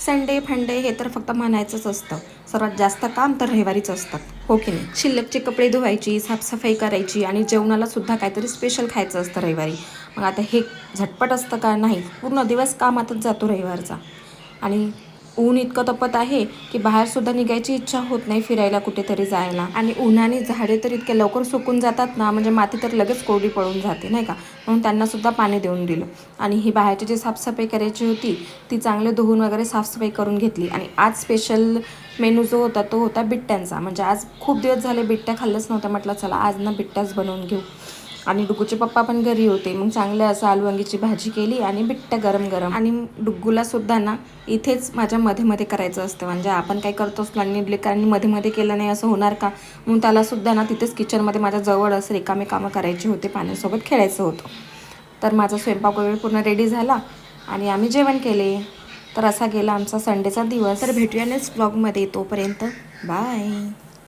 Sunday फंडे हे तर फक्त म्हणायचंच असतं, सर्वात जास्त काम तर रविवारीच असतात, हो की नाही. शिल्लकचे कपडे धुवायची, साफसफाई करायची आणि जेवणाला सुद्धा काहीतरी स्पेशल खायचं असतं रविवारी. मग आता हे झटपट असतं का? नाही, पूर्ण दिवस कामातच जातो रविवारचा. आणि ऊन इतकं तपत आहे की बाहेरसुद्धा निघायची इच्छा होत नाही, फिरायला कुठेतरी जायला. आणि उन्हाने झाडे तर इतके लवकर सुकून जातात ना, म्हणजे माती तर लगेच कोरडी पडून जाते नाही का. म्हणून त्यांनासुद्धा पाणी देऊन दिलं. आणि ही बाहेरची जी साफसफाई करायची होती ती चांगले धुवून वगैरे साफसफाई करून घेतली. आणि आज स्पेशल मेनू जो होता तो होता बिट्ट्यांचा. म्हणजे आज खूप दिवस झाले बिट्ट्या खाल्ल्याच नव्हत्या, म्हटलं चला आज ना बिट्ट्याच बनवून घेऊ. आणि डुग्गूचे पप्पा पण घरी होते, मग चांगलं असं आलू वांगीची भाजी केली आणि बिट्ट्या गरम गरम. आणि डुग्गूला सुद्धा ना इथेच माझ्या मध्ये मध्ये करायचं असतं, म्हणजे आपण काय करतोच लागणी कारण मध्ये मध्ये केलं नाही असं होणार का, म्हणून त्यालासुद्धा ना तिथेच किचनमध्ये माझ्या जवळ असं रिकामे कामं करायची होते, पाण्यासोबत खेळायचं होतं. तर माझा स्वयंपाक वगैरे पूर्ण रेडी झाला आणि आम्ही जेवण केले. तर असा गेला आमचा संडेचा दिवस. तर भेटूया नेक्स्ट ब्लॉगमध्ये, तोपर्यंत बाय.